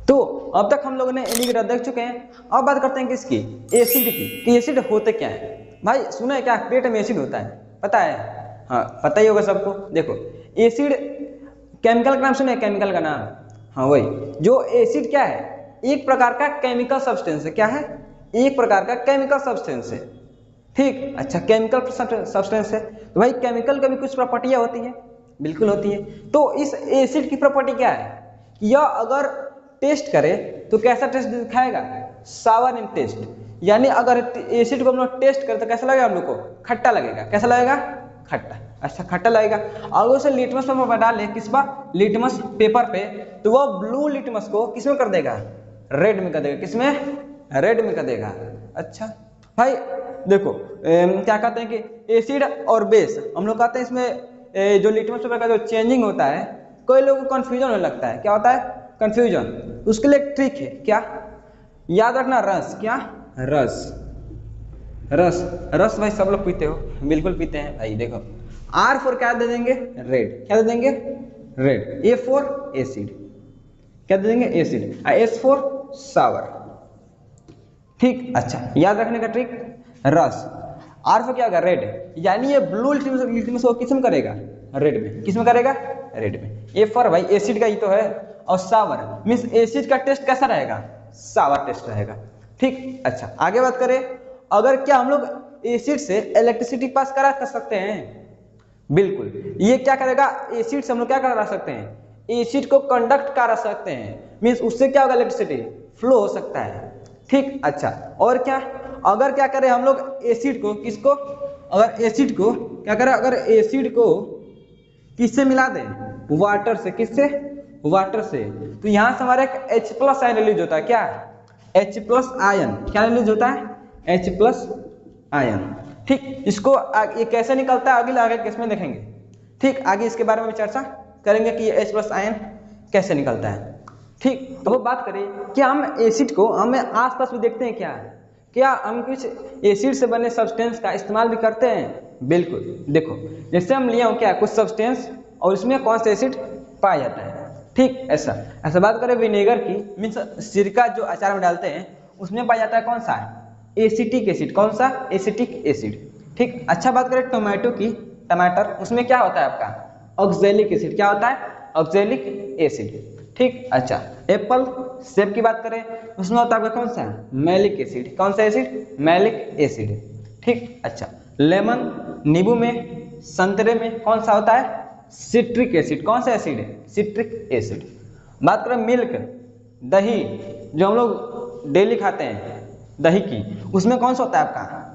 तो अब तक हम लोगों ने एलिगेटर देख चुके हैं। अब बात करते हैं किसकी, एसिड की, कि एसिड होते क्या है। भाई सुना है क्या, पेट में एसिड होता है, पता है? हाँ पता ही होगा सबको। देखो एसिड केमिकल का नाम सुने, केमिकल का नाम, हाँ वही जो एसिड क्या है, एक प्रकार का केमिकल सब्सटेंस है। क्या है? एक प्रकार का केमिकल सब्सटेंस है। ठीक, अच्छा केमिकल सब्सटेंस है तो भाई केमिकल का भी कुछ प्रॉपर्टियां होती है, बिल्कुल होती है। तो इस एसिड की प्रॉपर्टी क्या है कि यह अगर टेस्ट करे तो कैसा टेस्ट दिखाएगा, सावर इन टेस्ट। यानी अगर एसिड को हम लोग टेस्ट करें तो कैसा लगेगा हम लोग को, खट्टा लगेगा। कैसा लगेगा, खट्टा। अच्छा खट्टा लगेगा। अगर उसे लिटमस पेपर पर डाले, किस पर, लिटमस पेपर पे, तो वह ब्लू लिटमस को किस में कर देगा, रेड में कर देगा। किस में, रेड में कर देगा। अच्छा भाई देखो क्या कहते हैं कि एसिड और बेस, हम लोग कहते हैं इसमें जो लिटमस पेपर का जो चेंजिंग होता है, कोई लोगों को कंफ्यूजन होने लगता है। क्या होता है, कंफ्यूजन। उसके लिए एक ट्रिक है, क्या याद रखना, रस। क्या, रस, रस। रस भाई सब लोग पीते हो, बिल्कुल पीते हैं भाई। देखो आर फॉर क्या दे देंगे, रेड। क्या दे देंगे, रेड। ए फॉर एसिड, क्या दे देंगे, एसिड। एस फॉर सावर। ठीक, अच्छा याद रखने का ट्रिक, रस। आर फॉर क्या होगा, रेड। यानी ये ब्लू लिटमस को किस में करेगा, रेड में। किस में करेगा, रेड में। ए फॉर भाई एसिड का ही तो है, और सावर मीन्स एसिड का टेस्ट कैसा रहेगा, सावर टेस्ट रहेगा। ठीक, अच्छा आगे बात करें, अगर क्या हम लोग एसिड से इलेक्ट्रिसिटी पास करा कर सकते हैं, बिल्कुल। ये क्या करेगा, एसिड से हम लोग क्या करा सकते हैं, एसिड को कंडक्ट करा सकते हैं, मीन्स उससे क्या होगा, इलेक्ट्रिसिटी फ्लो हो सकता है। ठीक, अच्छा और क्या, अगर क्या करें हम लोग एसिड को, किसको, अगर एसिड को क्या करें, अगर एसिड को किससे मिला दें, वाटर से। किससे, वाटर से। तो यहां से हमारा एक H प्लस आयन रिलीज होता है। क्या, H प्लस आयन। क्या रिलीज होता है, H प्लस आयन। ठीक, इसको ये कैसे निकलता है आगे केस में देखेंगे। ठीक, आगे इसके बारे में चर्चा करेंगे कि H प्लस आयन कैसे निकलता है। ठीक, तो बात करें कि हम एसिड को हमें आसपास भी देखते हैं, क्या हम कुछ एसिड से बने सब्सटेंस का इस्तेमाल भी करते हैं, बिल्कुल। देखो जैसे हम लिए हो क्या कुछ सब्सटेंस, और इसमें कौन सा एसिड पाया जाता है। ठीक, ऐसा बात करें विनेगर की, मीन्स सिरका जो अचार में डालते हैं, उसमें पाया जाता है कौन सा, एसिटिक एसिड। कौन सा, एसिटिक एसिड। ठीक, अच्छा बात करें टोमेटो की, टमाटर, उसमें क्या होता है आपका, ऑक्जेलिक एसिड। क्या होता है, ऑक्जेलिक एसिड। ठीक, अच्छा एप्पल, सेब की बात करें, उसमें होता है आपका कौन सा, मैलिक एसिड। कौन सा एसिड, मैलिक एसिड। ठीक, अच्छा लेमन, नींबू में, संतरे में कौन सा होता है, सिट्रिक एसिड। कौन सा एसिड है, सिट्रिक एसिड। बात करें मिल्क, दही, जो हम लोग डेली खाते हैं दही की, उसमें कौन सा होता है आपका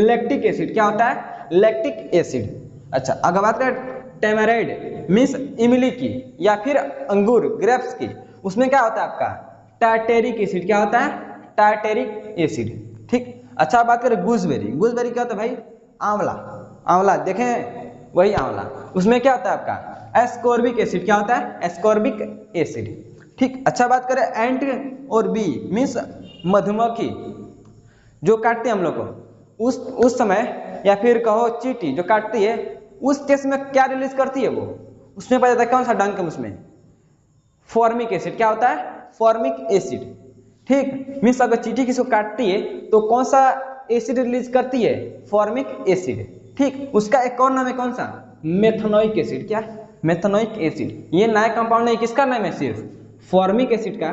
लैक्टिक एसिड। क्या होता है, लैक्टिक एसिड। अच्छा अगर बात करें टेमेराइड मीन्स इमली की, या फिर अंगूर ग्रेप्स की, उसमें क्या होता है आपका टार्टेरिक एसिड। क्या होता है, टार्टेरिक एसिड। ठीक, अच्छा बात करें गूसबेरी, गूसबेरी क्या होता है भाई, आंवला, आंवला देखें वही आंवला, उसमें क्या होता है आपका एस्कॉर्बिक एसिड। क्या होता है, एस्कॉर्बिक एसिड। ठीक, अच्छा बात करें एंट और बी मीन्स मधुमक्खी जो काटते हैं हम लोग को, उस समय, या फिर कहो चींटी जो काटती है, उस केस में क्या रिलीज करती है वो, उसमें पाया जाता है कौन सा डंक, उसमें फॉर्मिक एसिड। क्या होता है, फॉर्मिक एसिड। ठीक, मीन्स अगर चींटी किसी को काटती है तो कौन सा एसिड रिलीज करती है, फॉर्मिक एसिड। ठीक, उसका एक और नाम है कौन सा, मेथनोइक एसिड। क्या, मेथनोइक एसिड। ये नया कंपाउंड नहीं, किसका नाम है, सिर्फ फॉर्मिक एसिड का,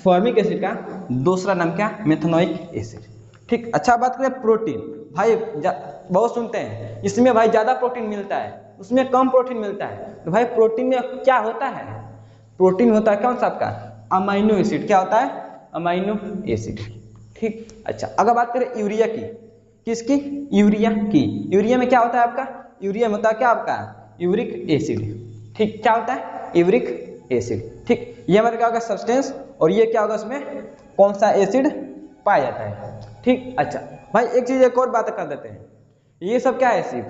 फॉर्मिक एसिड का दूसरा नाम क्या, मेथनोइक एसिड। ठीक, अच्छा बात करें प्रोटीन, भाई बहुत सुनते हैं इसमें भाई ज्यादा प्रोटीन मिलता है, उसमें कम प्रोटीन मिलता है। तो भाई प्रोटीन में क्या होता है, प्रोटीन होता है कौन सा आपका, अमाइनो एसिड। क्या होता है, अमाइनो एसिड। ठीक, अच्छा अगर बात करें यूरिया की, किसकी, यूरिया की, यूरिया में क्या होता है आपका, यूरिया में होता है क्या आपका, यूरिक एसिड। ठीक, क्या होता है, यूरिक एसिड। ठीक, ये हमारे क्या होगा सब्सटेंस, और ये क्या होगा उसमें कौन सा एसिड पाया जाता है। ठीक, अच्छा भाई एक चीज एक और बात कर देते हैं, ये सब क्या है, सिर्फ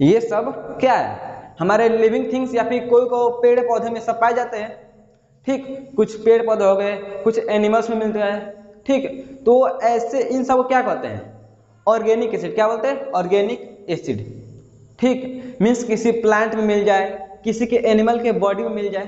ये सब क्या है, हमारे लिविंग थिंग्स, या फिर कोई को पेड़ पौधे में सब पाए जाते हैं। ठीक, कुछ पेड़ पौधे हो गए, कुछ एनिमल्स में मिलते हैं। ठीक, तो ऐसे इन सब को क्या कहते हैं, ऑर्गेनिक एसिड। क्या बोलते हैं, ऑर्गेनिक एसिड। ठीक, मीन्स किसी प्लांट में मिल जाए, किसी के एनिमल के बॉडी में मिल जाए,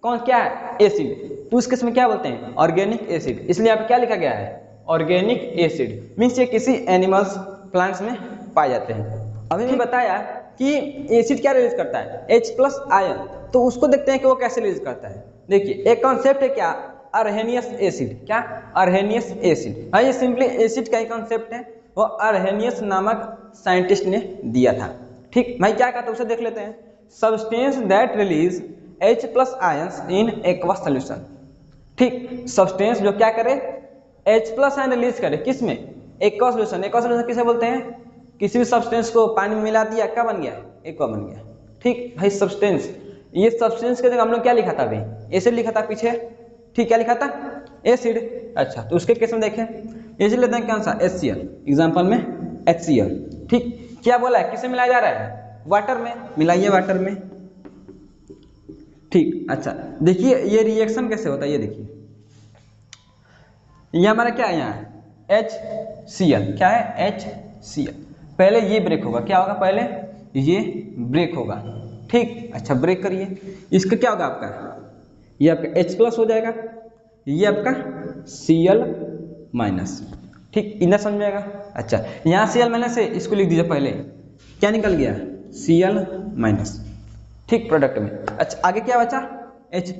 कौन क्या है, एसिड, तो उस केस में क्या बोलते हैं, ऑर्गेनिक एसिड। इसलिए यहाँ पे क्या लिखा गया है, ऑर्गेनिक एसिड, मीन्स ये किसी एनिमल्स प्लांट्स में पाए जाते हैं। अभी मैं बताया कि एसिड क्या रिलीज करता है, H+ आयन, तो उसको देखते हैं कि वो कैसे रिलीज करता है। देखिए एक कॉन्सेप्ट है क्या, अर्हेनियस एसिड, क्या अर्हेनियस एसिड, हाँ ये सिंपली एसिड का ही कॉन्सेप्ट है, वो अर्हेनियस नामक साइंटिस्ट ने दिया था। ठीक भाई क्या कहता है उसे देख लेते हैं। Substance that release H+ ions in aqua solution, ठीक सब्सटेंस जो क्या करे, H+ आयन रिलीज करे, किस में, एक्वा सोल्यूशन। एक्वा सोल्यूशन किसे बोलते हैं, किसी भी सब्सटेंस को पानी में मिला दिया क्या बन गया, एक्वा बन गया। ठीक भाई सब्सटेंस, ये सब्सटेंस के जगह हम लोग क्या लिखा था अभी, एसिड लिखा था पीछे, ठीक क्या लिखा था, एसिड। अच्छा तो उसके केस में देखें, एसिड लेते हैं कौन सा, HCl, एग्जांपल में HCl, ठीक क्या बोला है, किसे मिलाया जा रहा है, वाटर में, मिलाइए वाटर में, ठीक। अच्छा देखिए ये रिएक्शन कैसे होता है, ये देखिए ये हमारा क्या है, यहाँ HCl, क्या है HCl, पहले ये ब्रेक होगा, क्या होगा, पहले ये ब्रेक होगा, ठीक। अच्छा ब्रेक करिए, इसका क्या होगा आपका, ये आपका H+ हो जाएगा, ये आपका Cl-, ठीक इतना समझ में आएगा। अच्छा यहाँ Cl- है, इसको लिख दीजिए, पहले क्या निकल गया, Cl-, ठीक प्रोडक्ट में। अच्छा आगे क्या बचा, H+,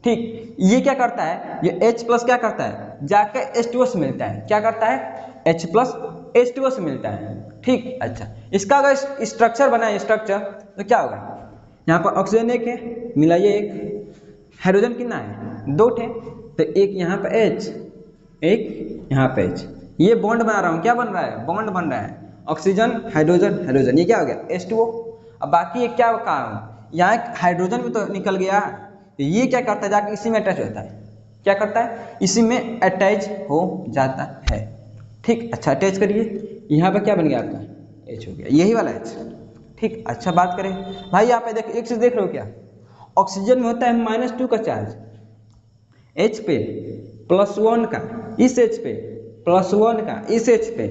ठीक ये क्या करता है, ये H+ क्या करता है, जाकर H2O से मिलता है, क्या करता है, H+ H2O से मिलता है, ठीक। अच्छा इसका अगर स्ट्रक्चर बनाए, स्ट्रक्चर तो क्या होगा, यहाँ पर ऑक्सीजन एक है, मिलाइए एक, हाइड्रोजन कितना है, 2 थे, तो एक यहाँ पे H, एक यहाँ पे H, ये बॉन्ड बना रहा हूँ, क्या बन रहा है, बॉन्ड बन रहा है, ऑक्सीजन हाइड्रोजन हाइड्रोजन, ये क्या हो गया H2O। अब बाकी एक क्या कहा हूँ, यहाँ एक हाइड्रोजन भी तो निकल गया, तो ये क्या करता है, जाके इसी में अटैच होता है, क्या करता है, इसी में अटैच हो जाता है, ठीक। अच्छा अटैच करिए, यहाँ पे क्या बन गया आपका, H हो गया, यही वाला H, ठीक। अच्छा बात करें भाई, यहाँ पे देखो एक चीज देख रहे हो क्या, ऑक्सीजन में होता है -2 का चार्ज, H पे +1 का, इस H पे +1 का, इस H पे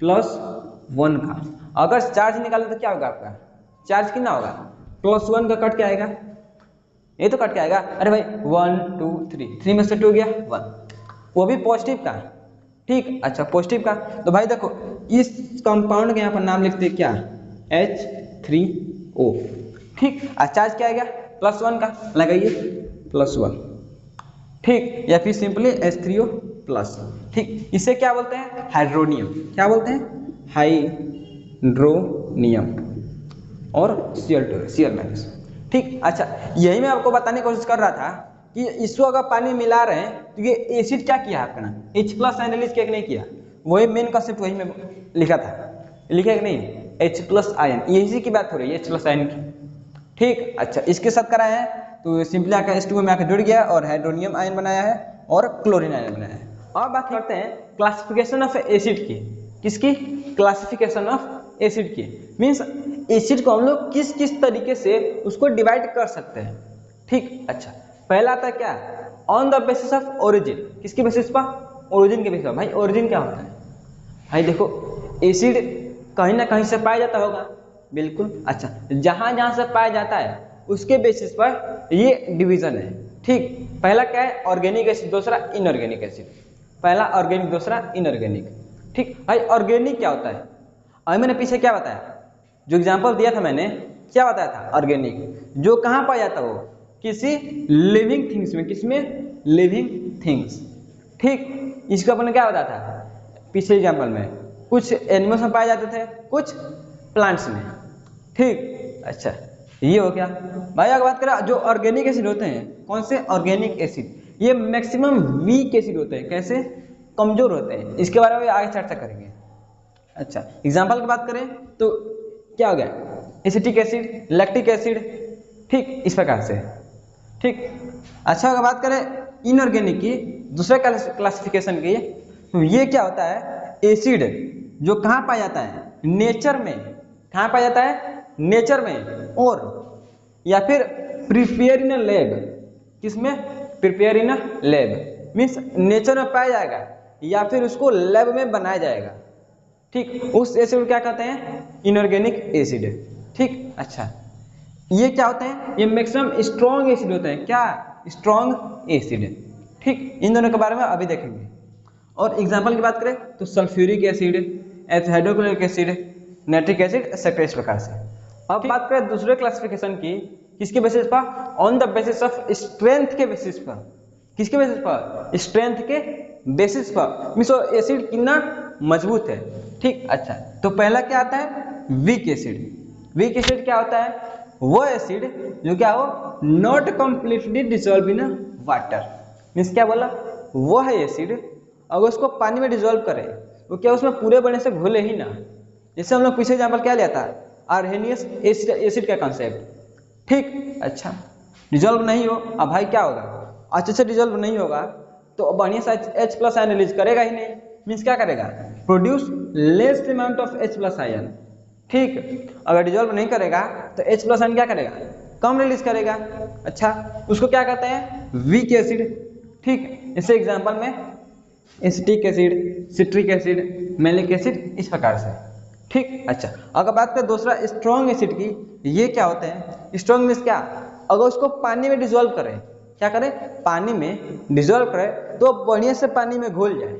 +1 का, अगर चार्ज निकाले तो क्या होगा आपका, चार्ज कितना होगा, +1 का कट के आएगा, ये तो कट के आएगा, अरे भाई 1 2 3, 3 में से 2 गया 1, वो भी पॉजिटिव का, ठीक। अच्छा पॉजिटिव का, तो भाई देखो इस कंपाउंड के यहाँ पर नाम लिखते हैं क्या, H3O, ठीक। चार्ज क्या आएगा, +1 का, लगाइए +1, ठीक, या फिर सिंपली H3O+, ठीक। इसे क्या बोलते हैं, हाइड्रोनियम, क्या बोलते हैं, हाइड्रोनियम और Cl-, ठीक। अच्छा यही मैं आपको बताने की कोशिश कर रहा था कि इसको अगर पानी में मिला रहे हैं तो ये एसिड क्या किया आपका, H+ आयन रिलीज किया कि नहीं किया, वही मेन कंसेप्ट वही में लिखा था, लिखा है कि नहीं, H+ आयन, यही की बात हो रही है H+ आयन की, ठीक। अच्छा इसके साथ कराया है तो सिंपली आकर H2O में आकर जुड़ गया और हाइड्रोनियम आयन बनाया है और क्लोरीन आयन बनाया है। अब बात करते हैं क्लासिफिकेशन ऑफ एसिड की, किसकी, क्लासिफिकेशन ऑफ एसिड की, मीन्स एसिड को हम लोग किस किस तरीके से उसको डिवाइड कर सकते हैं, ठीक। अच्छा पहला आता है क्या, on the basis of origin, किसके बेसिस पर, ओरिजिन के बेसिस पर। भाई ओरिजिन क्या होता है, भाई देखो एसिड कहीं ना कहीं से पाया जाता होगा, बिल्कुल। अच्छा जहां जहां से पाया जाता है उसके बेसिस पर ये डिवीजन है, ठीक। पहला क्या है, ऑर्गेनिक एसिड, दूसरा इनऑर्गेनिक एसिड, पहला ऑर्गेनिक दूसरा इनऑर्गेनिक, ठीक। भाई ऑर्गेनिक क्या होता है, अभी मैंने पीछे क्या बताया, जो एग्जांपल दिया था मैंने, क्या बताया था, ऑर्गेनिक जो कहाँ पाया जाता है, वो किसी लिविंग थिंग्स में, किसमें, लिविंग थिंग्स, ठीक। इसको अपन ने क्या बताया था पिछले एग्जांपल में, कुछ एनिमल्स में पाए जाते थे, कुछ प्लांट्स में, ठीक। अच्छा ये हो गया। भाई अगर बात करें जो ऑर्गेनिक एसिड होते हैं, कौन से ऑर्गेनिक एसिड, ये मैक्सिमम वीक एसिड होते हैं, कैसे, कमजोर होते हैं, इसके बारे में आगे चर्चा करेंगे। अच्छा एग्जांपल की बात करें तो क्या हो गया, एसिटिक एसिड, लैक्टिक एसिड, ठीक इस प्रकार से, ठीक। अच्छा अगर बात करें इनऑर्गेनिक की, दूसरे क्लासिफिकेशन की, तो ये क्या होता है, एसिड जो कहाँ पाया जाता है, नेचर में, कहाँ पाया जाता है, नेचर में, और या फिर प्रिपेयर इन लैब, किसमें, prepare in lab, means nature में पाया जाएगा या फिर उसको लैब में बनाया जाएगा, ठीक। उस एसिड को क्या कहते हैं, इनऑर्गेनिक एसिड, ठीक। अच्छा ये क्या होते हैं, ये मैक्सिमम स्ट्रॉन्ग एसिड होते हैं। क्या, स्ट्रॉन्ग एसिड। ठीक, इन दोनों के बारे में अभी देखेंगे। और एग्जाम्पल की बात करें तो sulphuric acid, hydrochloric acid, nitric acid, etcetera, इस प्रकार से। अब बात करें दूसरे क्लासिफिकेशन की, किसके बेसिस पर, on the basis of strength के बेसिस पर। किसके बेसिस पर, स्ट्रेंथ के बेसिस पर, मीन्स एसिड कितना मजबूत है। ठीक, अच्छा, तो पहला क्या आता है, वीक एसिड। वीक एसिड क्या होता है, वो एसिड जो क्या हो, not completely dissolve in water. Means क्या बोला, वो है एसिड अगर उसको पानी में डिसॉल्व करे तो क्या उसमें पूरे बने से घुले ही ना। जैसे हम लोग पीछे एग्जाम्पल क्या लिया था, आर्हेनियस एसिड का कॉन्सेप्ट। ठीक, अच्छा, डिसॉल्व नहीं हो, अब भाई क्या होगा, अच्छे से डिसॉल्व नहीं होगा तो बढ़िया सा H+ आयन रिलीज करेगा ही नहीं। मीन्स क्या करेगा, produce less amount of H+ ion. ठीक, अगर डिसॉल्व नहीं करेगा तो H+ आयन क्या करेगा, कम रिलीज करेगा। अच्छा, उसको क्या कहते हैं, वीक एसिड। ठीक, इसे एग्जाम्पल में acetic acid, citric acid, malic acid, इस प्रकार से। ठीक, अच्छा, अगर बात करें दूसरा स्ट्रॉन्ग एसिड की, ये क्या होते हैं, स्ट्रॉन्ग मीन्स क्या, अगर उसको पानी में डिसॉल्व करें, क्या करें, पानी में डिसॉल्व करें तो बढ़िया से पानी में घुल जाए।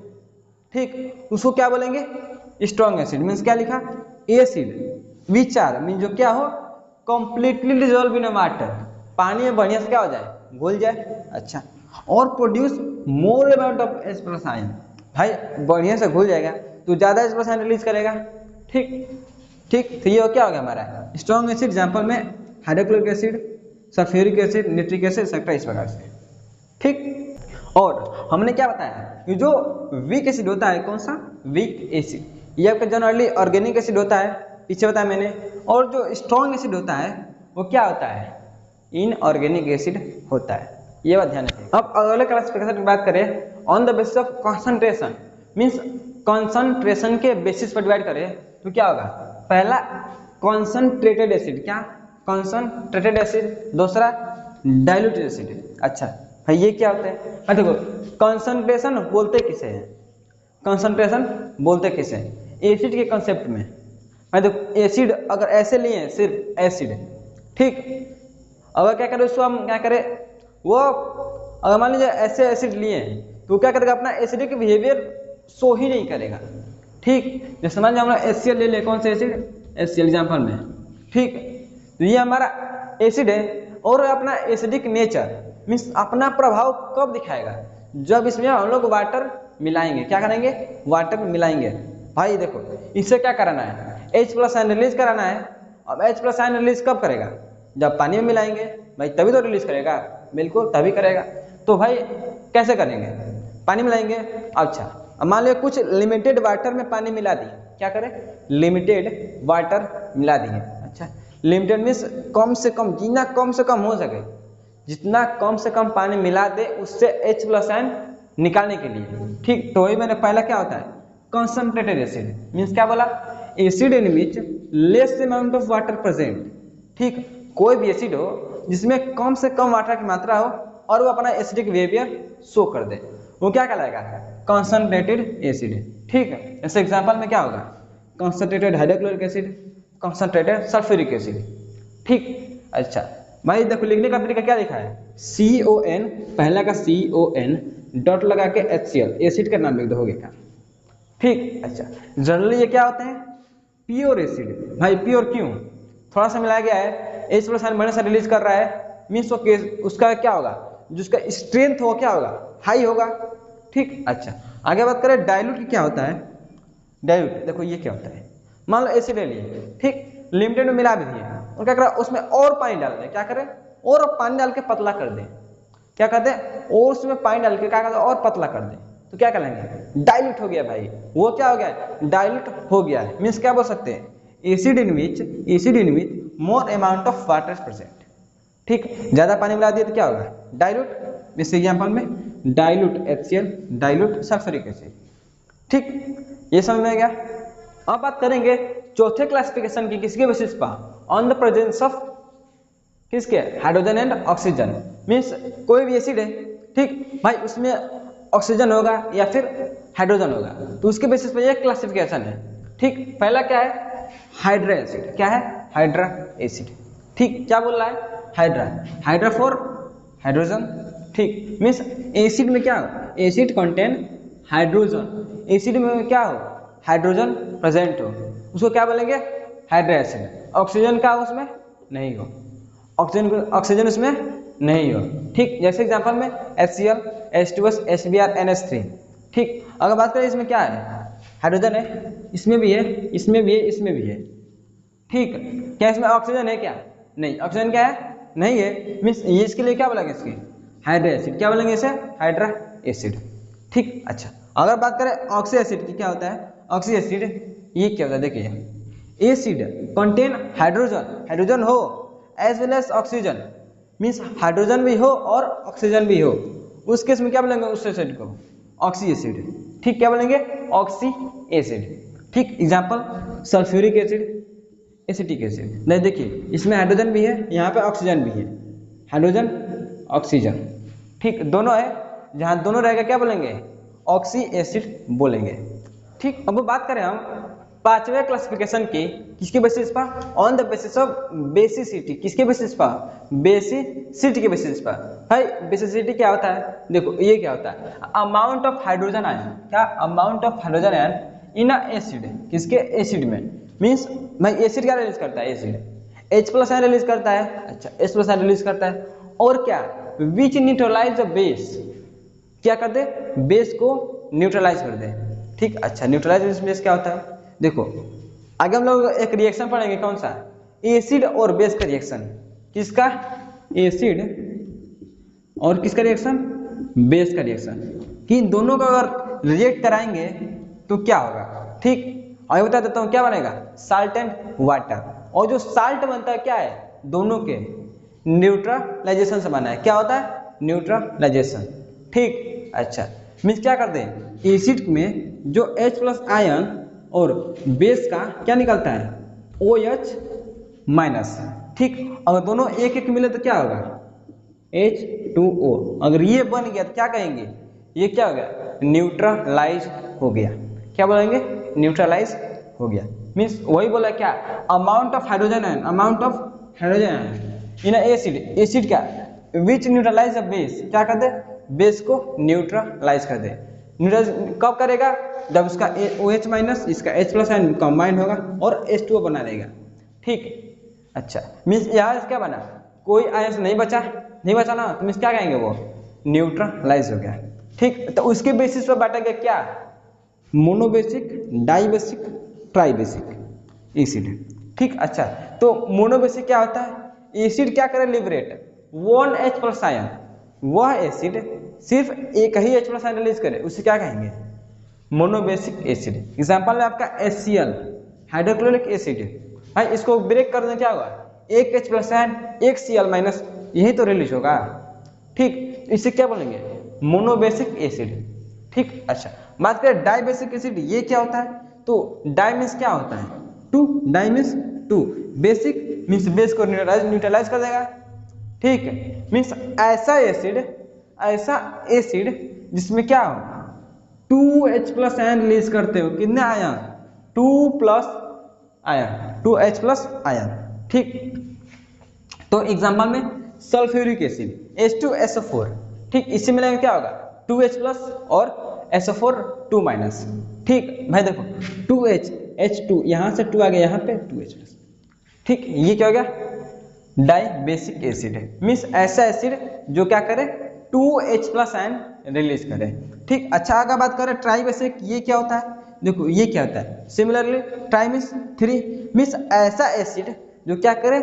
ठीक, उसको क्या बोलेंगे, स्ट्रॉन्ग एसिड। मीन्स क्या लिखा, एसिड विच आर, मीन जो क्या हो, कंप्लीटली डिसॉल्व इन वाटर, पानी में बढ़िया से क्या हो जाए, घुल जाए। अच्छा, और produce more amount of H+ ion, भाई बढ़िया से घुल जाएगा तो ज्यादा H+ आयन रिलीज करेगा। ठीक, ठीक, तो ये क्या हो गया हमारा स्ट्रॉन्ग एसिड। एग्जाम्पल में hydrochloric acid, sulphuric acid, nitric acid, etcetera, इस प्रकार से। ठीक, और हमने क्या बताया कि जो वीक एसिड होता है, कौन सा, वीक एसिड, ये आपका जनरली ऑर्गेनिक एसिड होता है, पीछे बताया मैंने। और जो स्ट्रॉन्ग एसिड होता है वो क्या होता है, इनऑर्गेनिक एसिड होता है। ये बात ध्यान रखिए। अब अगले क्लासिफिकेशन की बात करें, on the basis of concentration, means concentration के बेसिस पर डिवाइड करें तो क्या होगा, पहला कॉन्सेंट्रेटेड एसिड, क्या, कॉन्सेंट्रेटेड एसिड, दूसरा डाइल्यूटेड एसिड। अच्छा भाई, ये क्या होता है, हाँ देखो, कॉन्सेंट्रेशन बोलते किसे हैं, कॉन्सेंट्रेशन बोलते किसे हैं, एसिड के कंसेप्ट में। हाँ देखो, एसिड अगर ऐसे लिए हैं, सिर्फ एसिड, ठीक, अगर क्या करें उसको हम क्या करें, वो अगर मान लीजिए ऐसे एसिड लिए हैं तो क्या करेगा, अपना एसिडिक बिहेवियर शो ही नहीं करेगा। ठीक, जैसे मान लीजिए हम लोग HCl ले ले, कौन से एसिड, HCl एग्जाम्पल में। ठीक, तो ये हमारा एसिड है और अपना एसिडिक नेचर मीन्स अपना प्रभाव कब दिखाएगा, जब इसमें हम लोग वाटर मिलाएंगे। क्या करेंगे, वाटर मिलाएंगे। भाई देखो, इससे क्या कराना है, H+ आयन रिलीज कराना है। अब H+ आयन रिलीज कब करेगा, जब पानी में मिलाएंगे, भाई तभी तो रिलीज करेगा, बिल्कुल तभी करेगा। तो भाई कैसे करेंगे, पानी मिलाएंगे। अच्छा, अब मान लीजिए कुछ लिमिटेड वाटर में पानी मिला दिए, क्या करें, लिमिटेड वाटर मिला दिए। अच्छा, लिमिटेड मीन्स कम से कम, जितना कम से कम हो सके, जितना कम से कम पानी मिला दे उससे H+ आयन निकालने के लिए। ठीक, तो वही मैंने पहला क्या होता है, कॉन्सेंट्रेटेड एसिड, मीन्स क्या बोला, acid in which less amount of water present. ठीक, कोई भी एसिड हो जिसमें कम से कम वाटर की मात्रा हो और वो अपना एसिडिक बिहेवियर शो कर दे, वो क्या कहलाएगा, कॉन्सेंट्रेटेड एसिड। ठीक है, ऐसे एग्जांपल में क्या होगा, concentrated hydrochloric acid, concentrated sulphuric acid. ठीक, अच्छा भाई देखो, लिखने का तरीका क्या लिखा है, CON, पहला का CON डॉट लगा के HCl, एसिड का नाम लिख दो, हो गया। ठीक, अच्छा, जनरली ये क्या होते हैं, प्योर एसिड। भाई प्योर क्यों, थोड़ा सा मिलाया गया है, H+ आयन बढ़िया से रिलीज कर रहा है, मीन्स उसका क्या होगा, जिसका स्ट्रेंथ हो क्या होगा, हाई होगा। ठीक, अच्छा, आगे बात करें डाइल्यूट की, क्या होता है, डाइल्यूट देखो ये क्या होता है, मान लो एसिड ले लिए, ठीक, लिमिटेड में मिला भी दिए और क्या करें, उसमें और पानी डाल दें, क्या करें, और पानी डाल के पतला कर दें, क्या करते हैं, और उसमें पानी डाल के क्या करते हैं, और पतला कर दें, तो क्या करेंगे, डाइल्यूट हो गया। भाई वो क्या हो गया, डाइल्यूट हो गया है, मीन्स क्या बोल सकते हैं, acid in which more amount of water present. ठीक, ज्यादा पानी मिला दिए तो क्या होगा, डाइल्यूट। इस एग्जांपल में dilute HCl, dilute sulphuric acid. ठीक, ये समझ में आ गया। अब बात करेंगे चौथे क्लासिफिकेशन की, किसके बेसिस पर, ऑन द प्रेजेंस ऑफ किसके, हाइड्रोजन एंड ऑक्सीजन। मीन्स कोई भी एसिड है, ठीक भाई, उसमें ऑक्सीजन होगा या फिर हाइड्रोजन होगा, तो उसके बेसिस पर यह क्लासिफिकेशन है। ठीक, पहला क्या है, हाइड्रा एसिड, क्या है, हाइड्रा एसिड। ठीक, क्या बोल रहा है, हाइड्रा, हाइड्रा फॉर हाइड्रोजन, ठीक, मीन्स एसिड में क्या हो, एसिड कंटेन हाइड्रोजन, एसिड में क्या हो, हाइड्रोजन प्रेजेंट हो, उसको क्या बोलेंगे, हाइड्रा एसिड। ऑक्सीजन का उसमें नहीं हो, ऑक्सीजन उसमें नहीं हो, ठीक। जैसे एग्जांपल में HCl, H2S, HBr, NH3, ठीक। अगर बात करें इसमें क्या है, हाइड्रोजन है, इसमें भी है, इसमें भी है, इसमें भी है, ठीक। क्या इसमें ऑक्सीजन है क्या, नहीं, ऑक्सीजन क्या है, नहीं है, मीन्स ये इसके लिए क्या बोलेंगे, इसके हाइड्रा एसिड, क्या बोलेंगे इसे, हाइड्रा एसिड, ठीक। अच्छा, अगर बात करें ऑक्सी एसिड की, क्या होता है ऑक्सी एसिड, ये क्या होता है, देखिए एसिड कंटेन हाइड्रोजन, हाइड्रोजन हो as well as oxygen, means hydrogen भी हो और ऑक्सीजन भी हो, उस केस में क्या बोलेंगे उस एसिड को, ऑक्सी एसिड, ठीक। क्या बोलेंगे, ऑक्सी एसिड, ठीक। Example sulphuric acid, acetic acid, नहीं देखिए इसमें हाइड्रोजन भी है, यहाँ पे ऑक्सीजन भी है, हाइड्रोजन ऑक्सीजन, ठीक, दोनों है, जहाँ दोनों रहेगा क्या बोलेंगे, ऑक्सी एसिड बोलेंगे, ठीक। अब बात करें हम पांचवें क्लासिफिकेशन की, किसके बेसिस पर, on the basis of basicity, किसके बेसिस पर, बेसिसिटी के बेसिस पर। भाई बेसिसिटी क्या होता है, देखो ये क्या होता है, अमाउंट ऑफ हाइड्रोजन आयन, क्या, amount of hydrogen ion in a acid, किसके एसिड में, मीन्स भाई एसिड क्या रिलीज करता है, एसिड H+ आयन रिलीज करता है, अच्छा H+ आयन रिलीज करता है, और क्या, विच न्यूट्रलाइज द बेस, क्या कर दे, बेस को न्यूट्रलाइज कर दे, ठीक। अच्छा, न्यूट्रलाइज बेस क्या होता है, देखो आगे हम लोग एक रिएक्शन पढ़ेंगे, कौन सा, एसिड और बेस का रिएक्शन, किसका, एसिड और किसका रिएक्शन, बेस का रिएक्शन, कि इन दोनों को अगर रिएक्ट कराएंगे तो क्या होगा, ठीक। और बता देता हूँ क्या बनेगा, साल्ट एंड वाटर, और जो साल्ट बनता है क्या है, दोनों के न्यूट्रलाइजेशन से बना है, क्या होता है, न्यूट्रलाइजेशन, ठीक। अच्छा, मीन्स क्या करते हैं, एसिड में जो H+ आयन और बेस का क्या निकलता है, OH-, ठीक। अगर दोनों एक एक मिले तो क्या होगा, H2O, अगर ये बन गया तो क्या कहेंगे, ये क्या हो गया, न्यूट्रलाइज हो गया, क्या बोलेंगे, न्यूट्रलाइज हो गया, मीन्स वही बोला क्या, amount of hydrogen ion, amount of hydrogen ion in acid, acid क्या, विच न्यूट्रलाइज द बेस, क्या कर दे, बेस को न्यूट्रलाइज कर दे, न्यूट्रलाइज कब करेगा, जब उसका OH-, इसका H+ आयन कंबाइन होगा और H2O बना रहेगा, ठीक। अच्छा, मीन्स यहाँ से क्या बना, कोई आयन नहीं बचा, नहीं बचा ना, तो मीन्स क्या कहेंगे, वो न्यूट्रलाइज हो गया, ठीक। तो उसके बेसिस पर बांटा गया क्या, मोनोबेसिक, डाइबेसिक, ट्राइबेसिक एसिड, ठीक। अच्छा, तो मोनोबेसिक क्या होता है, एसिड क्या करे, लिबरेट 1 H+ आयन, वह एसिड सिर्फ एक ही H+ आयन रिलीज करे, उसे क्या कहेंगे, मोनोबेसिक एसिड। एग्जांपल में आपका HCl, हाइड्रोक्लोरिक एसिड, भाई इसको ब्रेक कर दें क्या होगा, एक H+ आयन, एक Cl-, यही तो रिलीज होगा, ठीक। इसे क्या बोलेंगे, मोनोबेसिक एसिड, ठीक। अच्छा, बात करें डाइबेसिक एसिड, ये क्या होता है, तो डाई मीन्स क्या होता है, two, di means two, basic means base को न्यूट्रलाइज कर देगा, ठीक है। मीन्स ऐसा एसिड जिसमें क्या हो, 2 H+ आयन रिलीज करते हो, कितने आयन, 2+ आयन, 2 H+ आयन, ठीक। तो एग्जांपल में सल्फ्यूरिक एसिड H2SO4, ठीक, इससे मिलेगा क्या होगा, 2H+ और SO4 2-, ठीक। भाई देखो 2H, H2, यहाँ से 2 आ गया, यहाँ पे 2H+, ठीक। ये क्या हो गया, डाइबेसिक एसिड है, मीन्स ऐसा एसिड जो क्या करे, 2 H+ आयन रिलीज करे, ठीक। अच्छा, अगर बात करें ट्राइबेसिक, ये क्या होता है, देखो ये क्या होता है, सिमिलरली ट्राई मीन्स 3, मीन्स ऐसा एसिड जो क्या करे,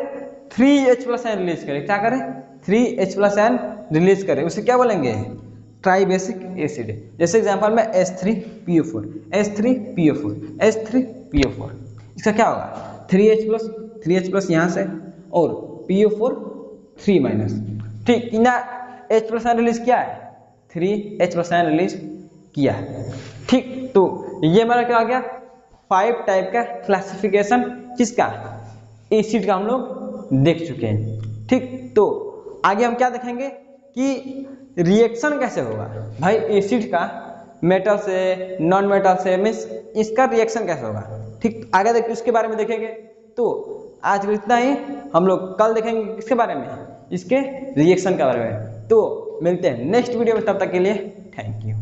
3 H+ आयन रिलीज करे, क्या करे, 3 H+ आयन रिलीज करे, उसे क्या बोलेंगे, ट्राइबेसिक एसिड। जैसे एग्जांपल में H3PO4, H3PO4, H3PO4, इसका क्या होगा, 3H+ यहाँ से और PO4 3-, ठीक। इना H+ आयन रिलीज किया है, 3H+ आयन रिलीज किया है, ठीक। तो ये हमारा क्या आ गया, 5 टाइप का क्लासिफिकेशन किसका, एसिड का हम लोग देख चुके हैं, ठीक। तो आगे हम क्या देखेंगे कि रिएक्शन कैसे होगा, भाई एसिड का मेटल से, नॉन मेटल से, मीन्स इसका रिएक्शन कैसे होगा, ठीक। आगे देखिए उसके बारे में देखेंगे। तो आज को इतना ही, हम लोग कल देखेंगे किसके बारे में, इसके रिएक्शन के बारे में। तो मिलते हैं नेक्स्ट वीडियो में, तब तक के लिए थैंक यू।